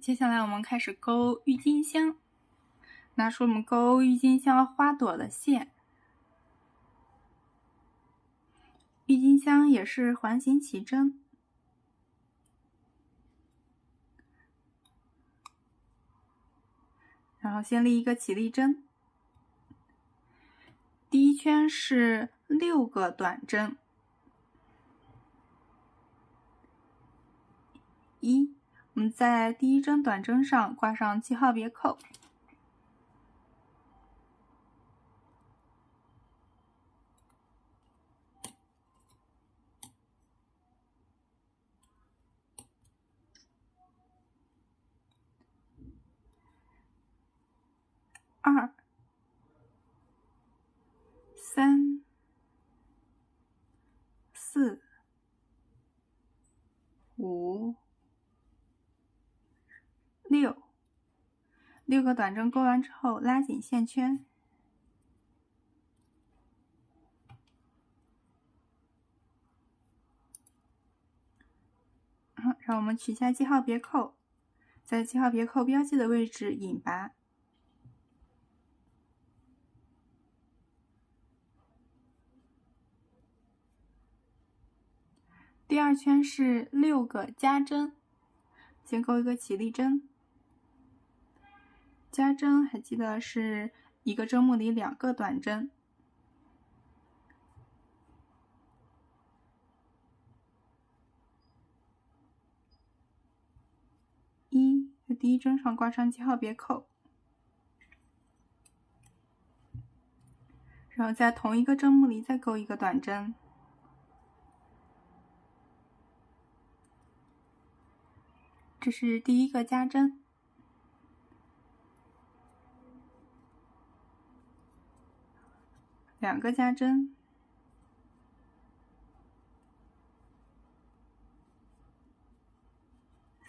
接下来我们开始钩郁金香，拿出我们钩郁金香花朵的线。郁金香也是环形起针，然后先立一个起立针。第一圈是6个短针，1，我们在第一针短针上挂上记号别扣。2、3、4、5、6个短针钩完之后，拉紧线圈。让我们取下记号别扣，在记号别扣标记的位置引拔。第二圈是6个加针，先钩一个起立针。加针还记得是一个针目里2个短针。在第一针上挂上记号别扣，然后在同一个针目里再钩一个短针。这是第一个加针。2个加针。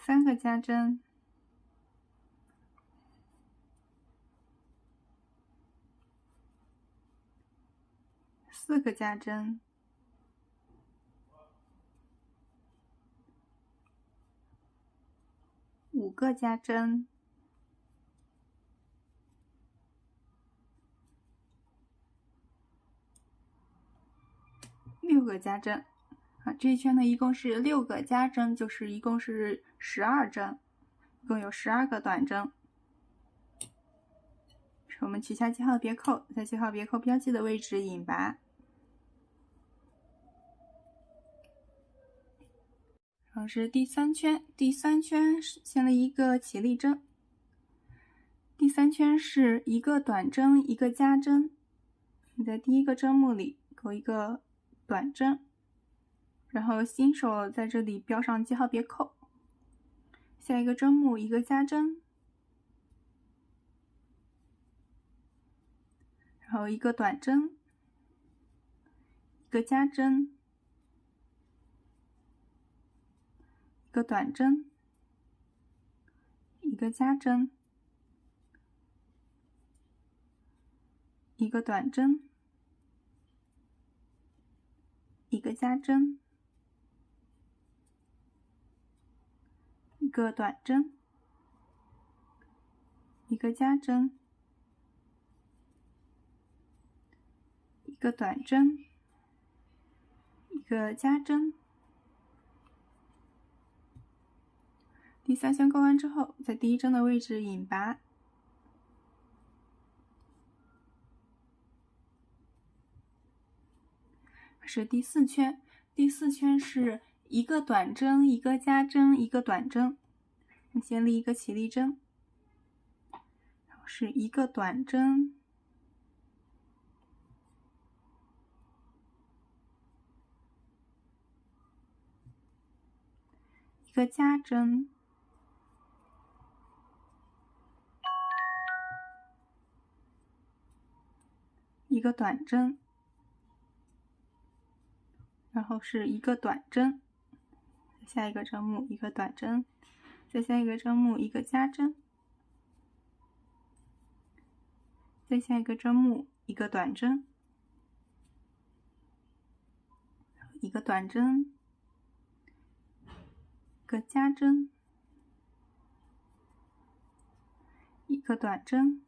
3个加针。4个加针。5个加针。6个加针。这一圈呢一共是6个加针，就是一共是12针，一共有12个短针。我们取下记号别扣，在记号别扣标记的位置引拔。然后是第3圈，第3圈先立一个起立针。第3圈是1个短针1个加针，你在第一个针目里钩一个短针，然后新手在这里标上记号别扣。下一个针目1个加针，然后1个短针1个加针1个短针1个加针1个短针1个加针1个短针1个加针1个短针1个加针。第3圈钩完之后，在第一针的位置引拔。是第4圈，第4圈是1个短针1个加针1个短针，先立一个起立针，然后是1个短针1个加针1个短针，然后是1个短针，下一个针目1个短针，再下一个针目1个加针，再下一个针目1个短针1个短针1个加针一个短针，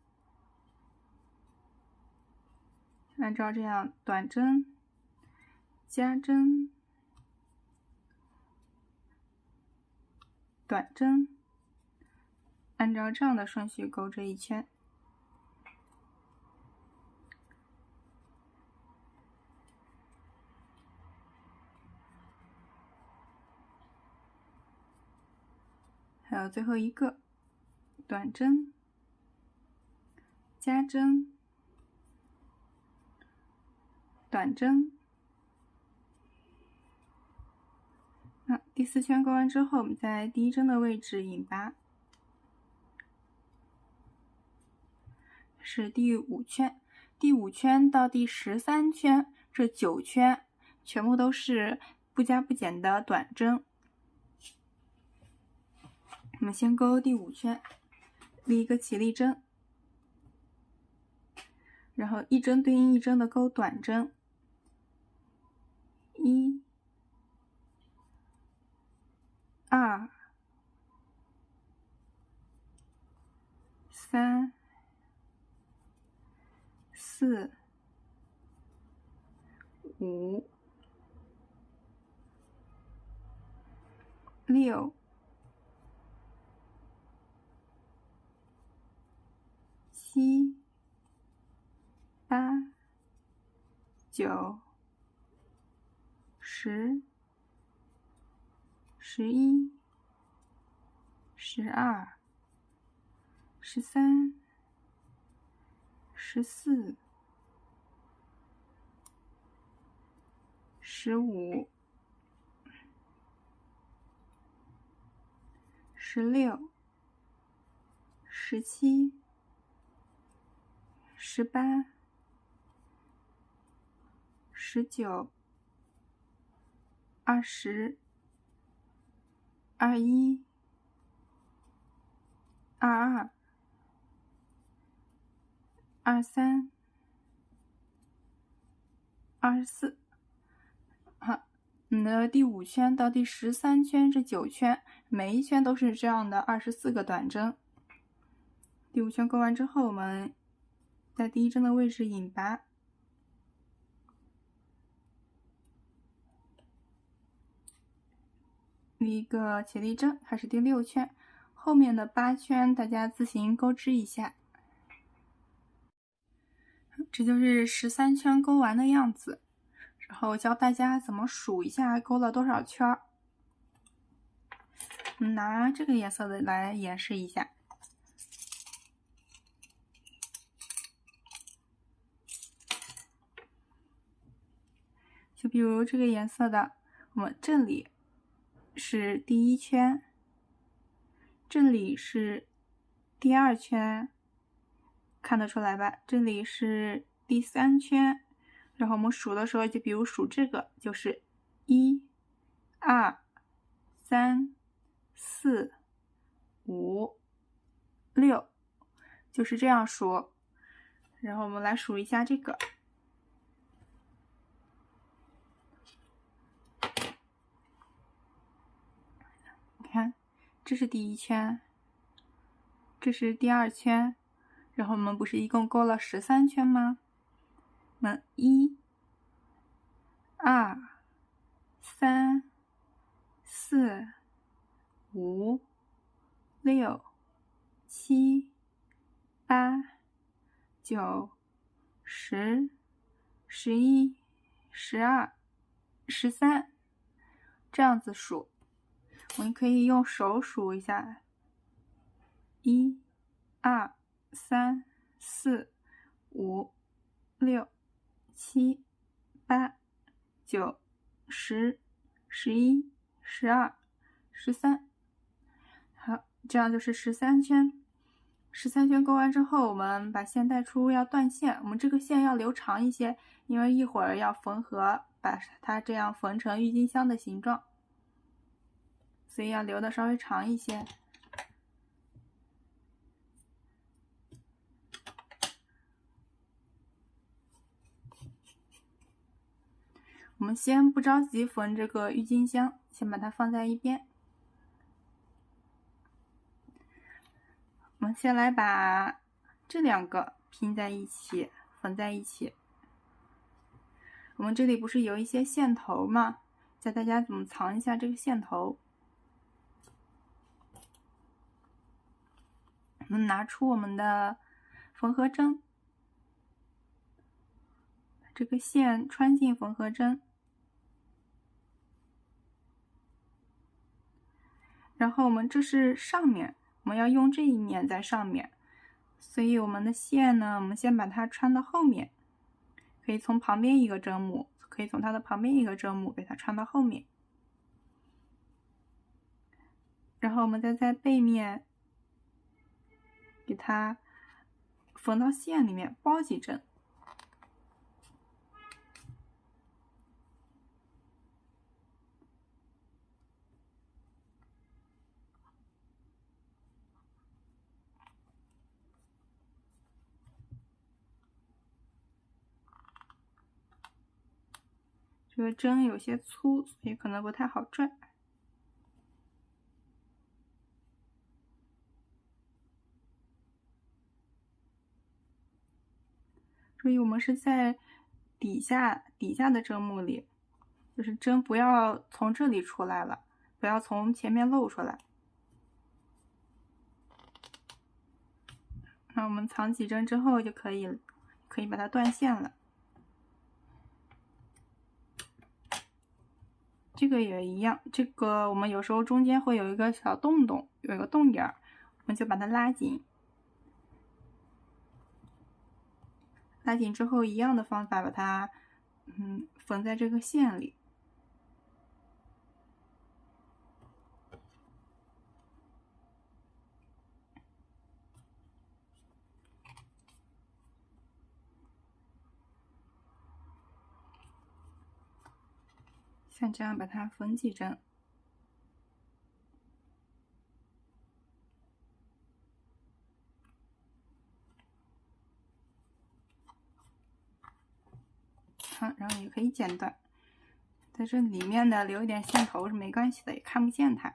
按照这样短针、加针、短针，按照这样的顺序钩这一圈。还有最后一个短针、加针、短针。第4圈钩完之后，我们在第1针的位置引拔，是第5圈。第5圈到第13圈，这9圈全部都是不加不减的短针。我们先钩第5圈，立一个起立针，然后一针对应一针的钩短针，1、2、3、4、5、6、7、8、9、10、11、12、13、14、15、16、17、18、19、20、21、22、23、24。好，你的第5圈到第13圈这9圈，每一圈都是这样的24个短针。第5圈钩完之后，我们在第1针的位置引拔，立一个起立针，开始第6圈。后面的8圈大家自行钩织一下。这就是13圈钩完的样子。然后教大家怎么数一下钩了多少圈。拿这个颜色的来演示一下。就比如这个颜色的，我们这里是第1圈，这里是第2圈，看得出来吧？这里是第3圈，然后我们数的时候，就比如数这个，就是1、2、3、4、5、6，就是这样数。然后我们来数一下这个。看，这是第1圈，这是第2圈，然后我们不是一共钩了13圈吗？那1、2、3、4、5、6、7、8、9、10、11、12、13，这样子数。我们可以用手数一下，1、2、3、4、5、6、7、8、9、10、11、12、13。好，这样就是13圈。13圈钩完之后，我们把线带出，要断线。我们这个线要留长一些，因为一会儿要缝合，把它这样缝成郁金香的形状，所以要留的稍微长一些。我们先不着急缝这个郁金香，先把它放在一边。我我们先来把这两个拼在一起，缝在一起。我们这里不是有一些线头吗？教大家怎么藏一下这个线头。我们拿出我们的缝合针，把这个线穿进缝合针，然后我们这是上面，我们要用这一面在上面，所以我们的线呢，我们先把它穿到后面，可以从旁边一个针目，可以从它的旁边一个针目给它穿到后面，然后我们再在背面给它缝到线里面，包几针。这个针有些粗，所以可能不太好拽。注意，我们是在底下的针目里，就是针不要从这里出来了，不要从前面露出来。那我们藏几针之后就可以把它断线了。这个也一样，这个我们有时候中间会有一个小洞洞，有一个洞眼，我们就把它拉紧。拉紧之后，一样的方法把它缝在这个线里。像这样把它缝几针。好，然后也可以剪断，在这里面的留一点线头是没关系的，也看不见它。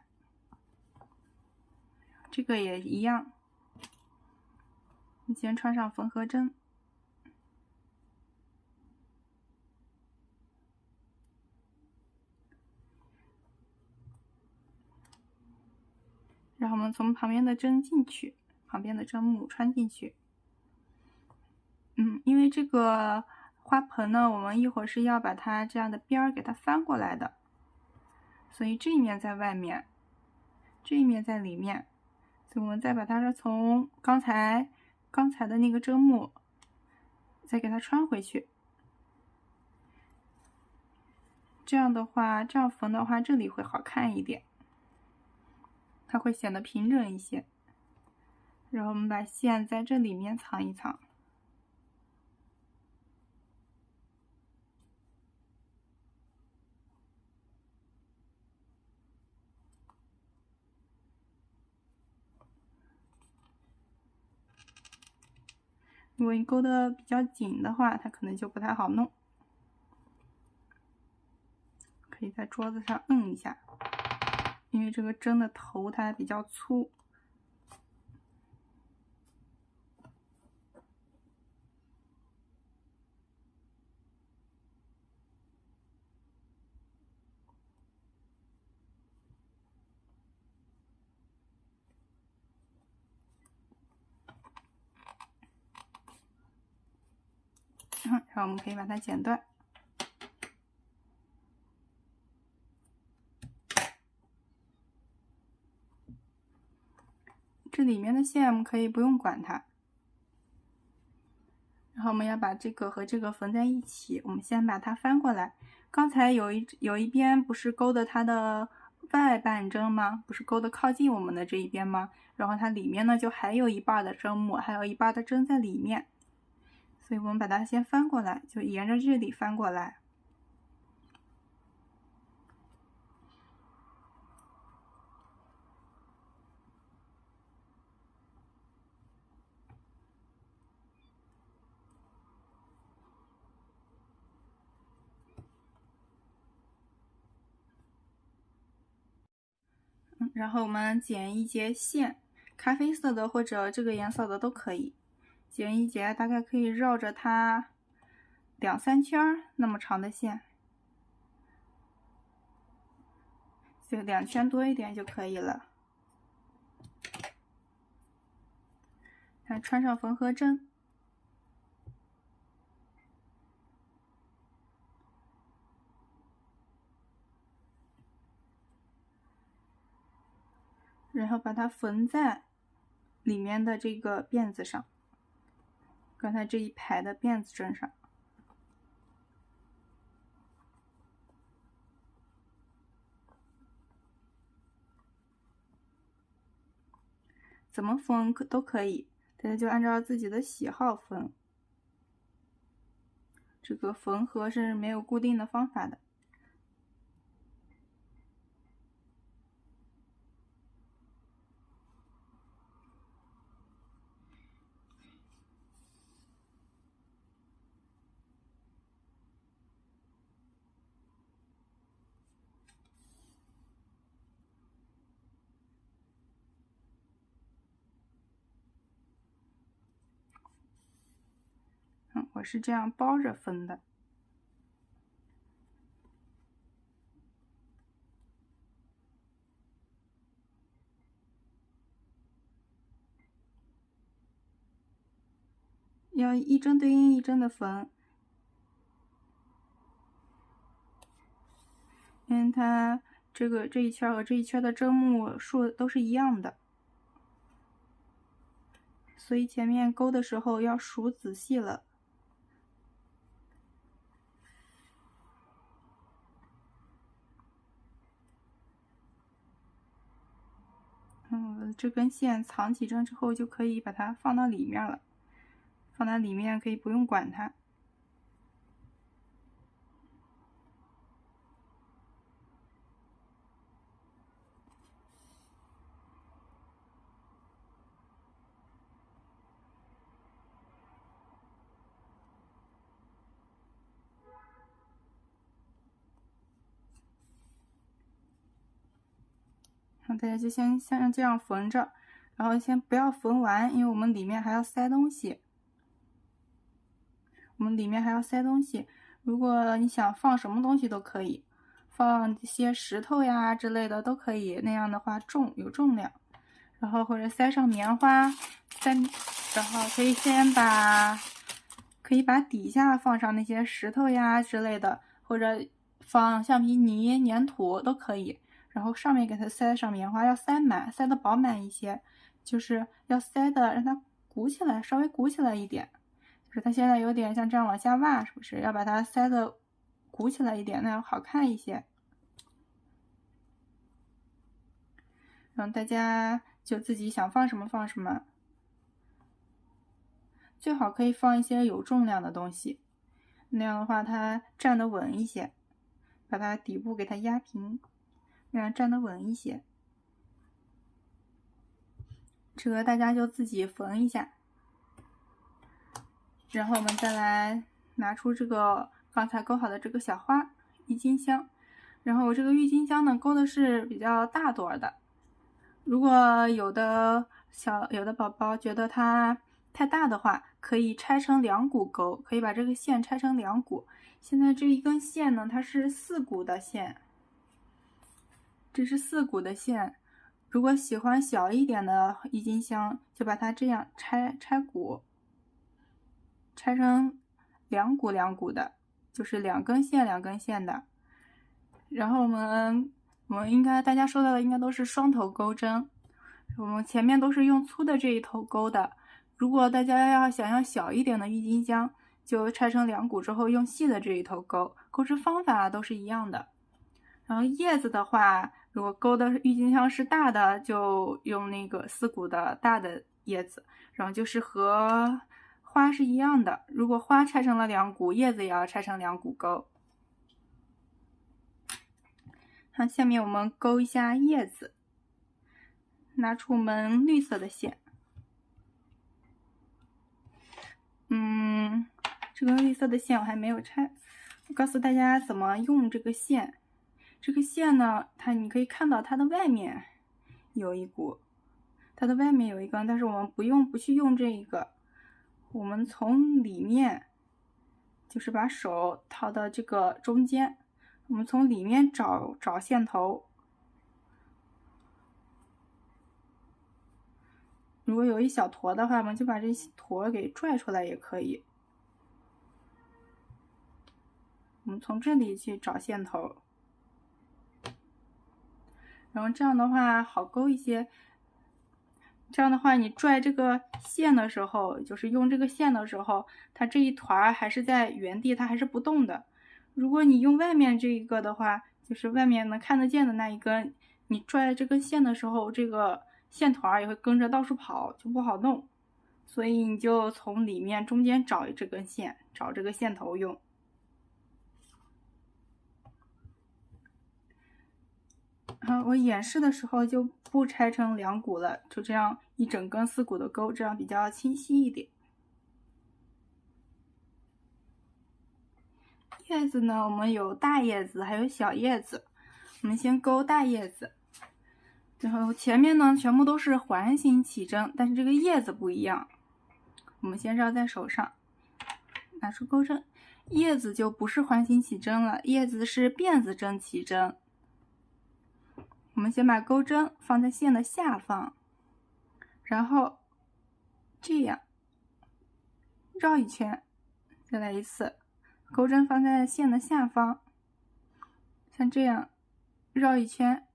这个也一样，你先穿上缝合针，然后我们从旁边的针进去，旁边的针目穿进去。因为这个花盆呢，我们一会儿是要把它这样的边儿给它翻过来的，所以这一面在外面，这一面在里面，所以我们再把它从刚才的那个针目再给它穿回去。这样的话，这样缝的话，这里会好看一点，它会显得平整一些。然后我们把线在这里面藏一藏。如果你勾的比较紧的话，它可能就不太好弄。可以在桌子上摁一下，因为这个针的头它比较粗。然后我们可以把它剪断。这里面的线我们可以不用管它。然后我们要把这个和这个缝在一起，我们先把它翻过来。刚才有一边不是勾的它的外半针吗？不是勾的靠近我们的这一边吗？然后它里面呢就还有一半的针目，还有一半的针在里面，所以我们把它先翻过来，就沿着这里翻过来。然后我们剪一节线，咖啡色的或者这个颜色的都可以。剪一截，大概可以绕着它2、3圈那么长的线，就2圈多一点就可以了。再穿上缝合针，然后把它缝在里面的这个辫子上，刚才这一排的辫子针上。怎么缝都可以，大家就按照自己的喜好缝。这个缝合是没有固定的方法的。我是这样包着缝的。要一针对应一针的缝，因为它这一圈和这一圈的针目数都是一样的，所以前面钩的时候要数仔细了。这根线藏几针之后，就可以把它放到里面了。放在里面可以不用管它。大家就先像这样缝着，然后先不要缝完，因为我们里面还要塞东西。如果你想放什么东西都可以，放一些石头呀之类的都可以，那样的话有重量。然后或者塞上棉花，然后可以把底下放上那些石头呀之类的，或者放橡皮泥、粘土都可以。然后上面给它塞上棉花，要塞满，塞得饱满一些，就是要塞的让它鼓起来，稍微鼓起来一点。就是它现在有点像这样往下挖，是不是？要把它塞得鼓起来一点，那样好看一些。然后大家就自己想放什么放什么，最好可以放一些有重量的东西，那样的话它站得稳一些，把它底部给它压平，那样站得稳一些。这个大家就自己缝一下。然后我们再来拿出这个刚才钩好的这个小花郁金香，然后我这个郁金香呢钩的是比较大朵的，如果有的宝宝觉得它太大的话，可以拆成2股钩，可以把这个线拆成2股。现在这一根线呢，它是4股的线，这是4股的线。如果喜欢小一点的郁金香，就把它这样拆股，拆成2股2股的，就是2根线2根线的。然后我们应该大家收到的应该都是双头钩针，我们前面都是用粗的这一头钩的。如果大家想要小一点的郁金香，就拆成2股之后用细的这一头钩，钩织方法都是一样的。然后叶子的话，如果钩的郁金香是大的，就用那个4股的大的叶子，然后就是和花是一样的。如果花拆成了2股，叶子也要拆成2股钩。那下面我们钩一下叶子，拿出我们绿色的线。这个绿色的线我还没有拆，我告诉大家怎么用这个线。这个线呢，你可以看到它的外面有一股，它的外面有一根，但是我们不去用这一个，我们从里面就是把手套到这个中间，我们从里面找线头。如果有一小坨的话，我们就把这坨给拽出来也可以。我们从这里去找线头，然后这样的话好勾一些。这样的话，你拽这个线的时候，就是用这个线的时候，它这一团还是在原地，它还是不动的。如果你用外面这一个的话，就是外面能看得见的那一根，你拽这根线的时候，这个线团也会跟着到处跑，就不好弄。所以你就从里面中间找这根线，找这个线头用。我演示的时候就不拆成2股了，就这样一整根4股的钩，这样比较清晰一点。叶子呢，我们有大叶子还有小叶子，我们先钩大叶子，然后前面呢全部都是环形起针，但是这个叶子不一样。我们先绕在手上，拿出钩针，叶子就不是环形起针了，叶子是辫子针起针。我们先把钩针放在线的下方，然后这样绕一圈，再来一次，钩针放在线的下方，像这样绕一圈，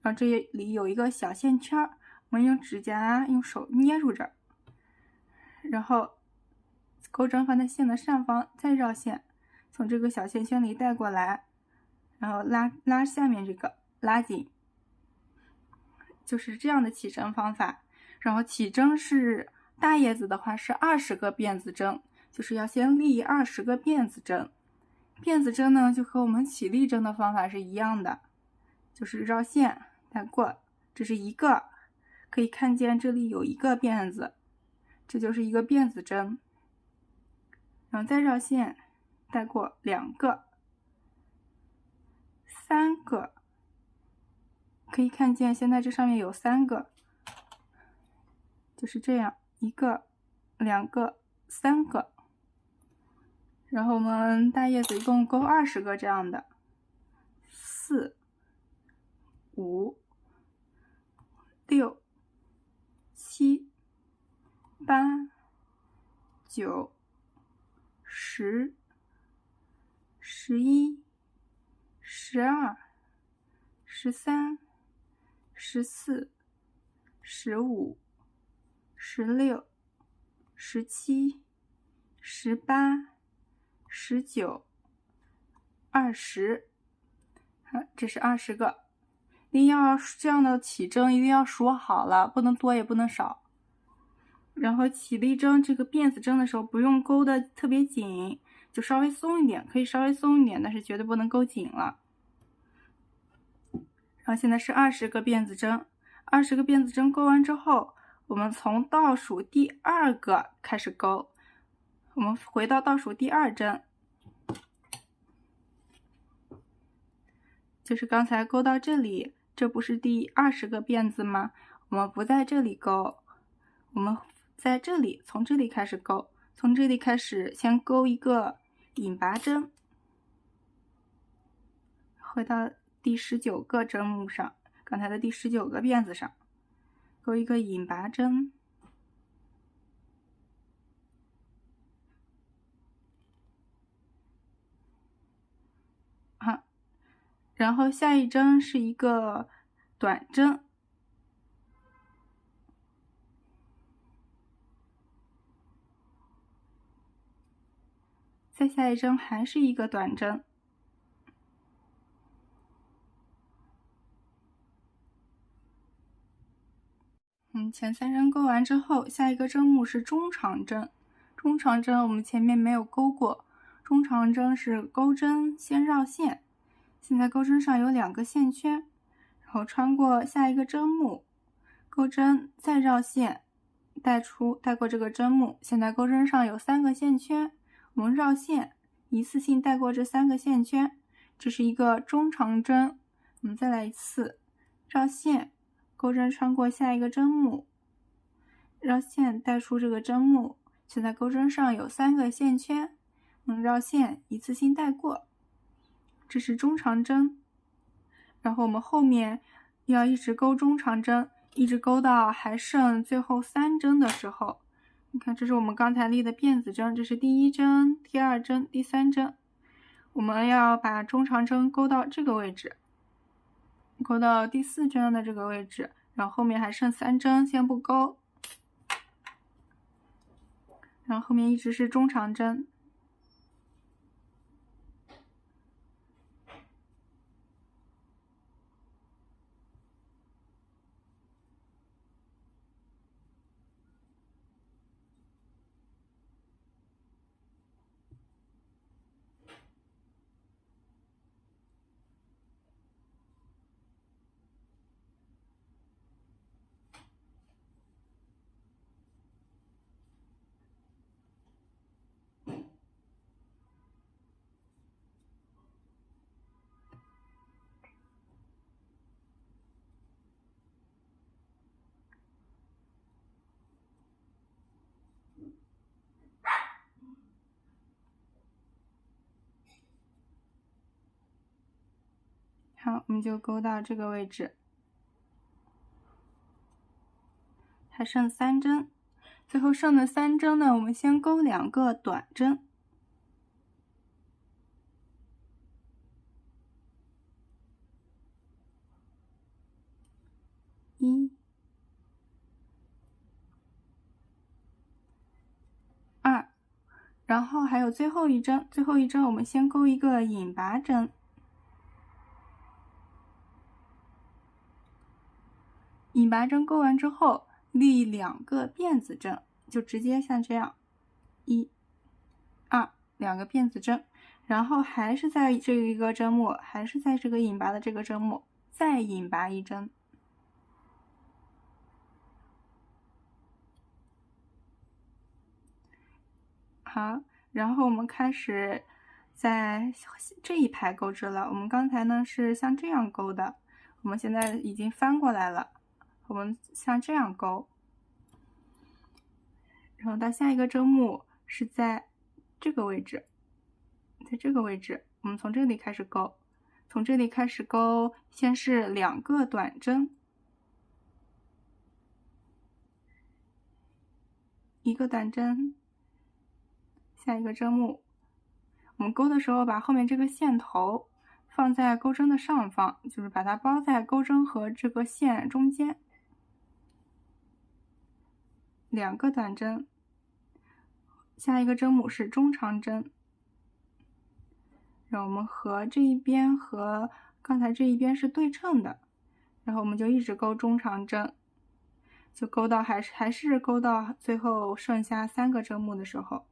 然后这里有一个小线圈，我们用指甲用手捏住这儿，然后钩针放在线的上方，再绕线，从这个小线圈里带过来，然后拉下面这个，拉紧。就是这样的起针方法。然后起针是大叶子的话是20个辫子针，就是要先立20个辫子针。辫子针呢就和我们起立针的方法是一样的，就是绕线带过，这是一个，可以看见这里有一个辫子，这就是一个辫子针。然后再绕线带过2个、3个，可以看见现在这上面有3个，就是这样，1个、2个、3个。然后我们大叶子一共钩20个这样的，4、5、6、7、8、9、10、11、12、13、14、15、16、17、18、19、20，这是20个。一定要这样的起针一定要数好了，不能多也不能少。然后起立针这个辫子针的时候，不用勾的特别紧，就稍微松一点，可以稍微松一点，但是绝对不能勾紧了。然后现在是20个辫子针，20个辫子针勾完之后，我们从倒数第2个开始勾。我们回到倒数第2针，就是刚才勾到这里，这不是第20个辫子吗？我们不在这里勾，我们在这里，从这里开始勾，从这里开始先勾一个引拔针，回到第19个针目上，刚才的第19个辫子上，勾一个引拔针。然后下一针是一个短针，再下一针还是一个短针，前3针勾完之后，下一个针目是中长针。中长针我们前面没有勾过，中长针是钩针先绕线，现在钩针上有2个线圈，然后穿过下一个针目，钩针再绕线带过这个针目，现在钩针上有3个线圈，我们绕线一次性带过这3个线圈，这是一个中长针。我们再来一次，绕线，钩针穿过下一个针目，绕线带出这个针目。现在钩针上有3个线圈，绕线一次性带过，这是中长针。然后我们后面要一直钩中长针，一直钩到还剩最后3针的时候，你看这是我们刚才立的辫子针，这是第1针、第2针、第3针，我们要把中长针钩到这个位置，钩到第4针的这个位置，然后后面还剩3针，先不钩，然后后面一直是中长针。好，我们就钩到这个位置，还剩3针，最后剩的3针呢，我们先钩2个短针，1、2，然后还有最后一针，最后一针我们先钩一个引拔针。引拔针钩完之后，立2个辫子针，就直接像这样，1、2，两个辫子针，然后还是在这一个针目，还是在这个引拔的这个针目，再引拔1针。好，然后我们开始在这一排钩织了。我们刚才呢是像这样钩的，我们现在已经翻过来了，我们像这样钩，然后到下一个针目是在这个位置，在这个位置，我们从这里开始钩，从这里开始钩，先是2个短针，1个短针，下一个针目，我们钩的时候把后面这个线头放在钩针的上方，就是把它包在钩针和这个线中间，2个短针，下一个针目是中长针，然后我们和这一边和刚才这一边是对称的，然后我们就一直钩中长针，就钩到还是钩到最后剩下3个针目的时候。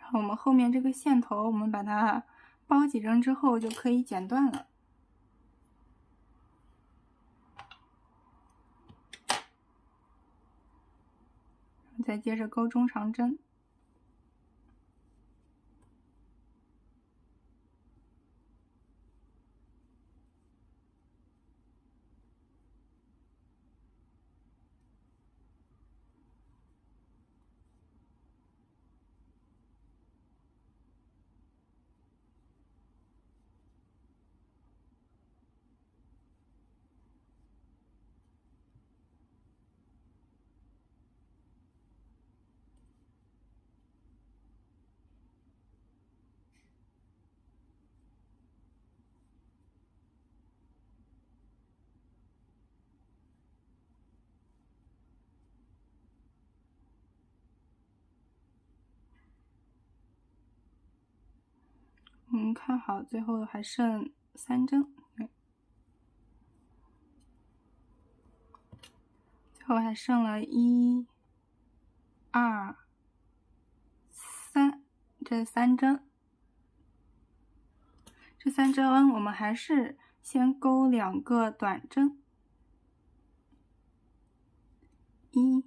然后我们后面这个线头，我们把它包几针之后就可以剪断了。再接着钩中长针。我们看好，最后还剩3针，最后还剩了1、2、3，这3针。这3针我们还是先钩2个短针，1、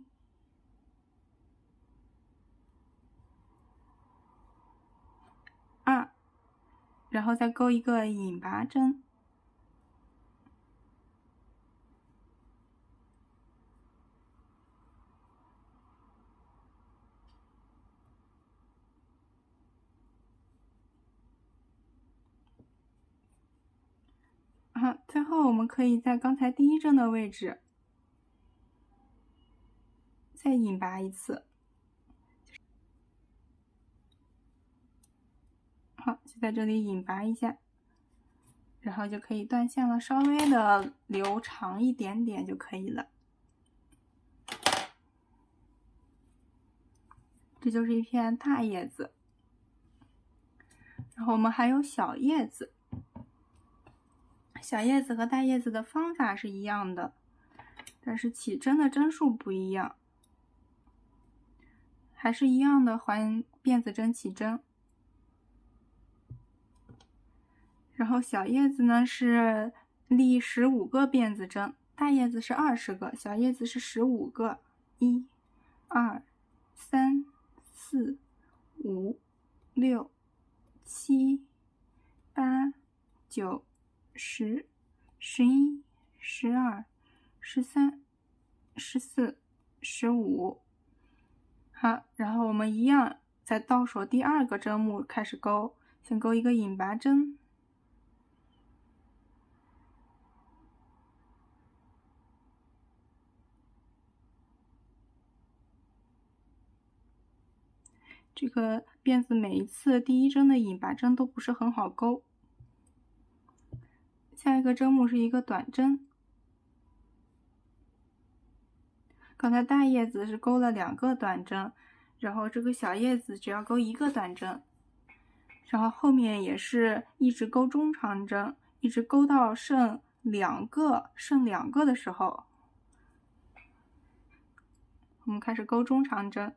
然后再钩一个引拔针。好，最后我们可以在刚才第一针的位置再引拔一次。好，就在这里引拔一下，然后就可以断线了，稍微的留长一点点就可以了。这就是一片大叶子，然后我们还有小叶子。小叶子和大叶子的方法是一样的，但是起针的针数不一样，还是一样的环辫子针起针。然后小叶子呢是立15个辫子针，大叶子是20个，小叶子是15个。1、2、3、4、5、6、7、8、9、10、11、12、13、14、15。好，然后我们一样在倒数第2个针目开始钩，先钩一个引拔针。这个辫子每一次第一针的引拔针都不是很好钩。下一个针目是一个短针，刚才大叶子是钩了2个短针，然后这个小叶子只要钩1个短针，然后后面也是一直钩中长针，一直钩到剩2个的时候，我们开始钩中长针。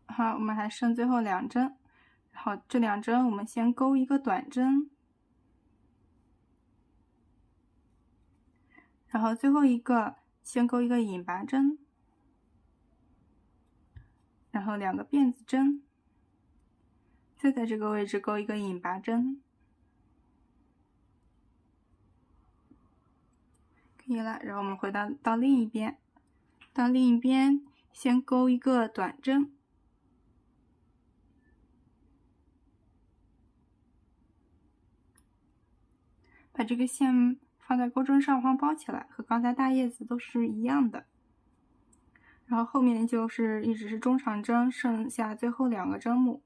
好，我们还剩最后2针，然后这2针我们先钩一个短针，然后最后一个先钩一个引拔针，然后2个辫子针，再在这个位置钩一个引拔针，可以了。然后我们回到另一边，到另一边先钩一个短针，把这个线放在钩针上方包起来，和刚才大叶子都是一样的。然后后面就是一直是中长针，剩下最后2个针目。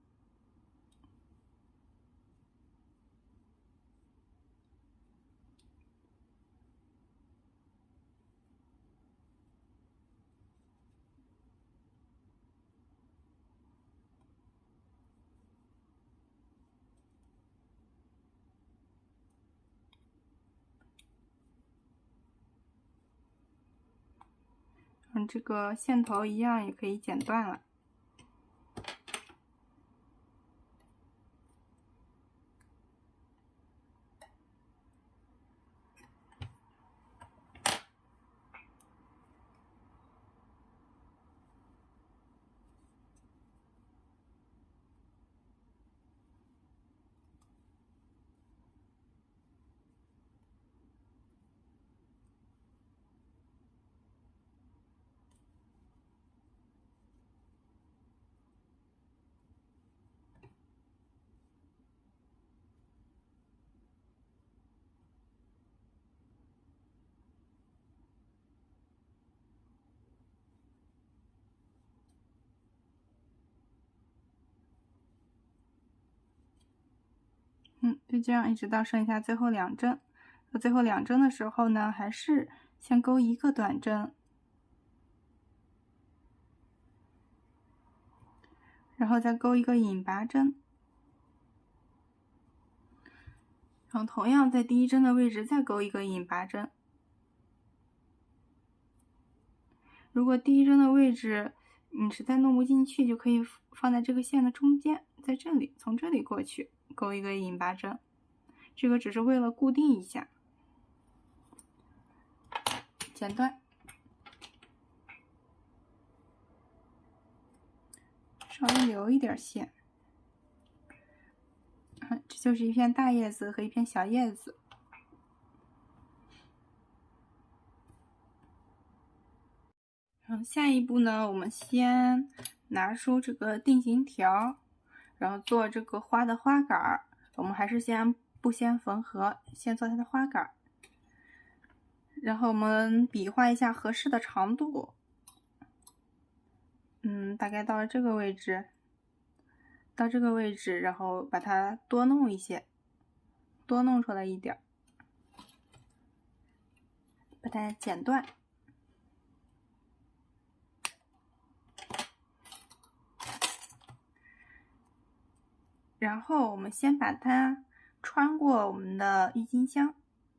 这个线头一样也可以剪断了。就这样一直到剩下最后2针。最后2针的时候呢，还是先钩一个短针，然后再钩一个引拔针，然后同样在第1针的位置再钩一个引拔针。如果第1针的位置你实在弄不进去，就可以放在这个线的中间，在这里从这里过去钩一个引拔针，这个只是为了固定一下。剪断，稍微留一点线。这就是一片大叶子和一片小叶子。下一步呢，我们先拿出这个定型条，然后做这个花的花杆。我们还是不先缝合，先做它的花杆。然后我们比划一下合适的长度，大概到这个位置，然后把它多弄一些，多弄出来一点，把它剪断。然后我们先把它穿过我们的郁金香，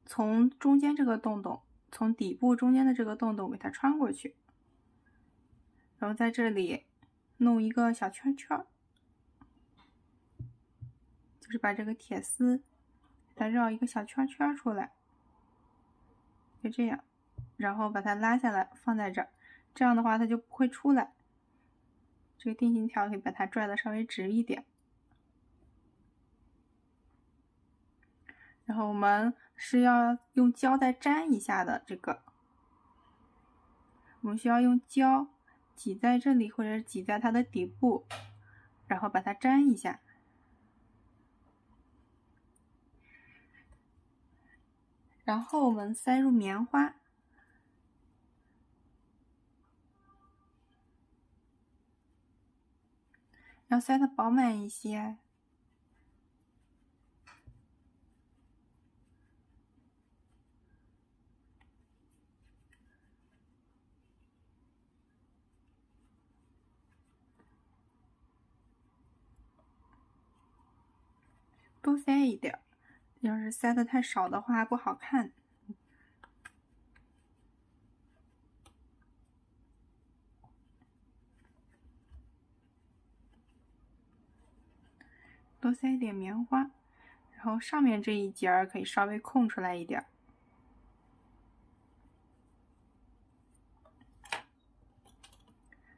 从中间这个洞洞，从底部中间的这个洞洞给它穿过去，然后在这里弄一个小圈圈，就是把这个铁丝给它绕一个小圈圈出来，就这样，然后把它拉下来放在这儿，这样的话它就不会出来。这个定型条可以把它拽的稍微直一点。然后我们是要用胶再粘一下的，我们需要用胶挤在这里，或者挤在它的底部，然后把它粘一下。然后我们塞入棉花，要塞得饱满一些。多塞一点，要是塞得太少的话不好看。多塞一点棉花，然后上面这一节可以稍微空出来一点。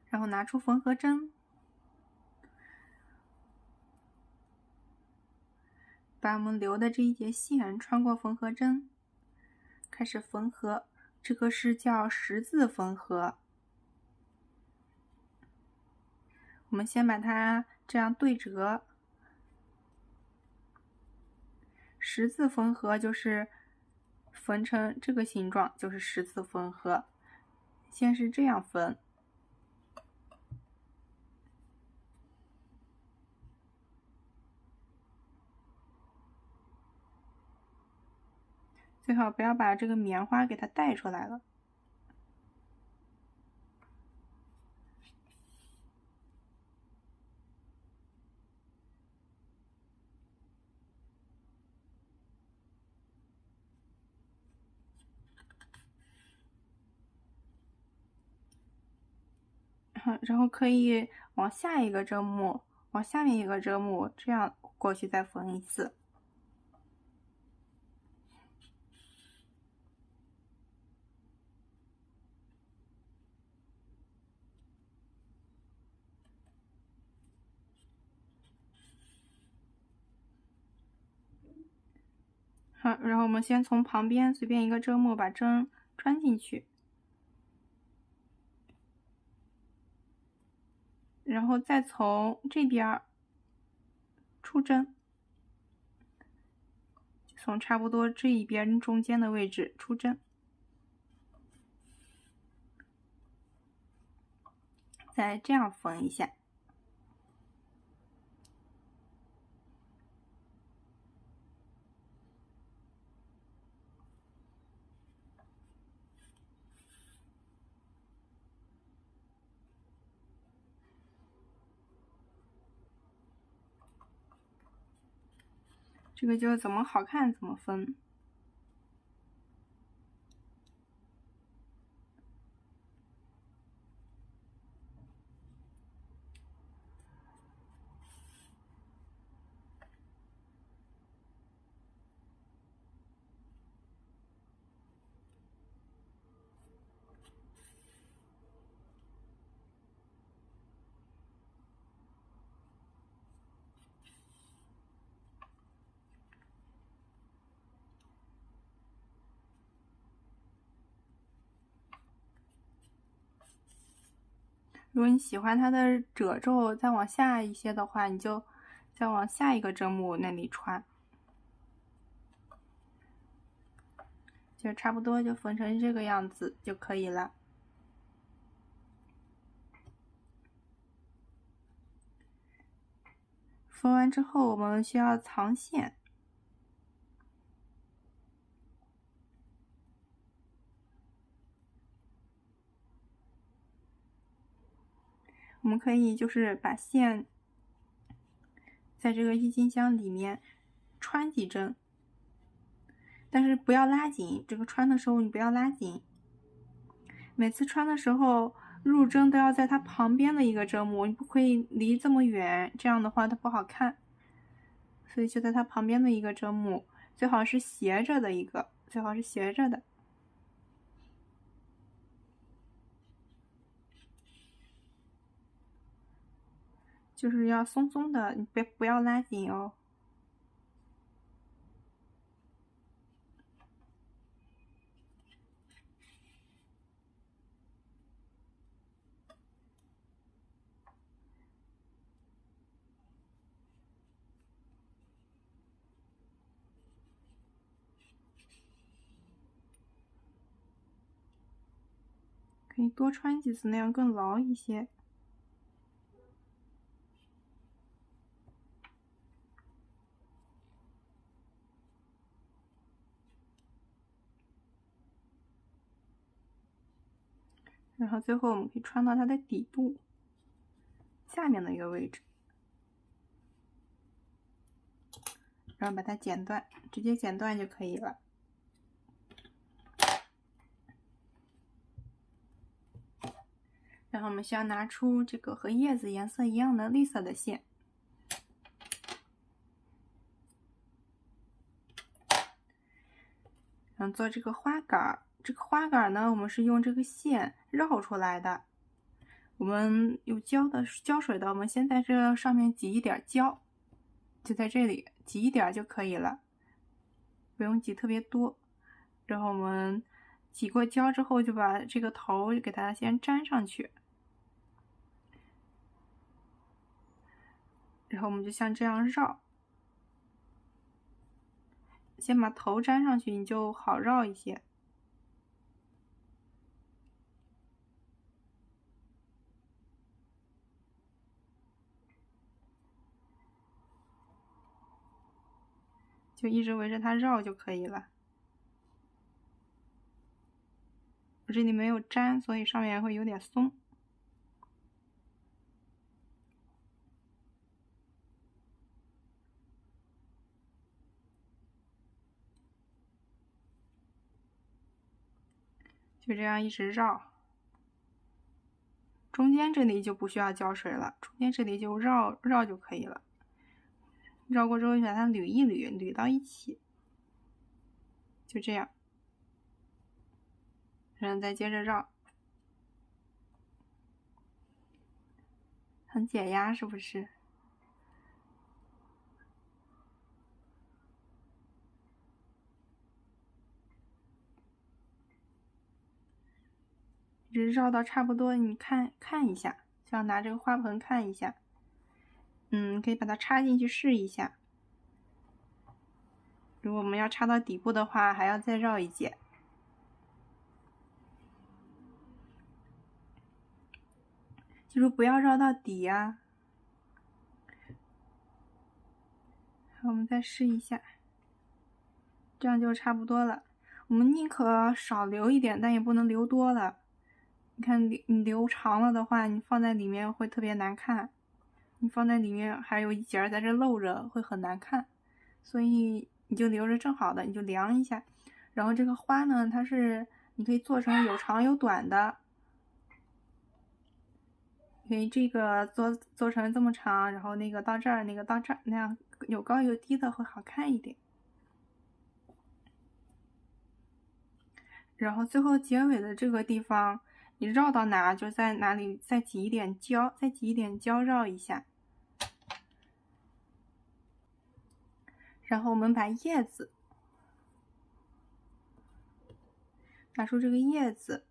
然后拿出缝合针，把我们留的这一节线穿过缝合针，开始缝合。这个是叫十字缝合。我们先把它这样对折。十字缝合就是缝成这个形状，就是十字缝合。先是这样缝。最好不要把这个棉花给它带出来了。然后可以往下一个针目，往下面一个针目，这样过去再缝一次。好，然后我们先从旁边随便一个针目把针穿进去，然后再从这边出针，从差不多这一边中间的位置出针，再这样缝一下。这个就怎么好看怎么分。如果你喜欢它的褶皱再往下一些的话，你就再往下一个针目那里穿，就差不多就缝成这个样子就可以了。缝完之后，我们需要藏线。我们可以就是把线在这个郁金香里面穿几针，但是不要拉紧，这个穿的时候你不要拉紧。每次穿的时候入针都要在它旁边的一个针目，你不可以离这么远，这样的话它不好看。所以就在它旁边的一个针目，最好是斜着的一个，最好是斜着的。就是要松松的，你不要拉紧哦。可以多穿几次，那样更牢一些。然后最后我们可以穿到它的底部下面的一个位置，然后把它剪断，直接剪断就可以了。然后我们需要拿出这个和叶子颜色一样的绿色的线，然后做这个花杆。这个花杆呢，我们是用这个线绕出来的。我们有胶水的，我们先在这上面挤一点胶，就在这里挤一点就可以了，不用挤特别多。然后我们挤过胶之后，就把这个头给它先粘上去，然后我们就像这样绕，先把头粘上去，你就好绕一些。就一直围着它绕就可以了。我这里没有粘，所以上面会有点松。就这样一直绕，中间这里就不需要胶水了，中间这里就绕就可以了。绕过之后就把它捋一捋，捋到一起，就这样。然后再接着绕，很解压是不是？一直绕到差不多，你看一下，就要拿这个花盆看一下。可以把它插进去试一下。如果我们要插到底部的话，还要再绕一节。记住不要绕到底呀。好，我们再试一下，这样就差不多了。我们宁可少留一点，但也不能留多了。你看你留长了的话，你放在里面会特别难看。你放在里面还有一截在这露着，会很难看。所以你就留着正好的，你就量一下。然后这个花呢，它是你可以做成有长有短的，可以这个做成这么长，然后那个到这儿，那个到这儿，那样有高有低的会好看一点。然后最后结尾的这个地方，你绕到哪就在哪里再挤一点胶，再挤一点胶绕一下。然后我们把叶子拿出这个叶子，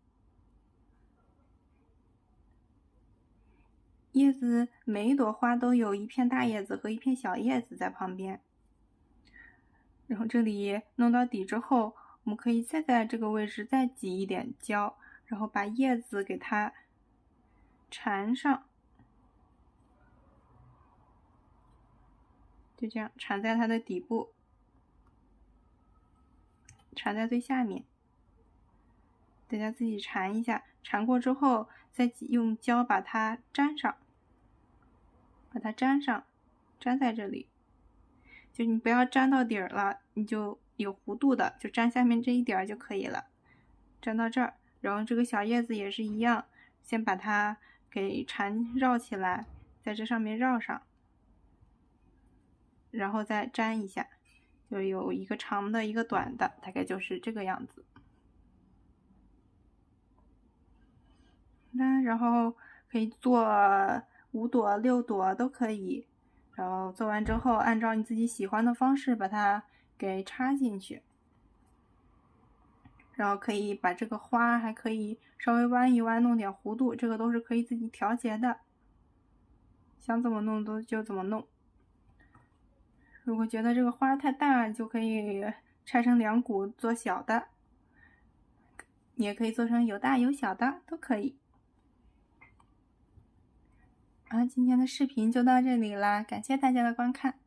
叶子每一朵花都有一片大叶子和一片小叶子在旁边。然后这里弄到底之后，我们可以再在这个位置再挤一点胶，然后把叶子给它缠上，就这样缠在它的底部，缠在最下面。大家自己缠一下，缠过之后再用胶把它粘上，把它粘上，粘在这里。就你不要粘到底儿了，你就有弧度的，就粘下面这一点就可以了，粘到这儿。然后这个小叶子也是一样，先把它给缠绕起来，在这上面绕上，然后再粘一下，就有一个长的一个短的，大概就是这个样子。然后可以做5朵6朵都可以，然后做完之后按照你自己喜欢的方式把它给插进去，然后可以把这个花还可以稍微弯一弯，弄点弧度，这个都是可以自己调节的，想怎么弄就怎么弄。如果觉得这个花太大，就可以拆成2股做小的，你也可以做成有大有小的，都可以。今天的视频就到这里啦，感谢大家的观看。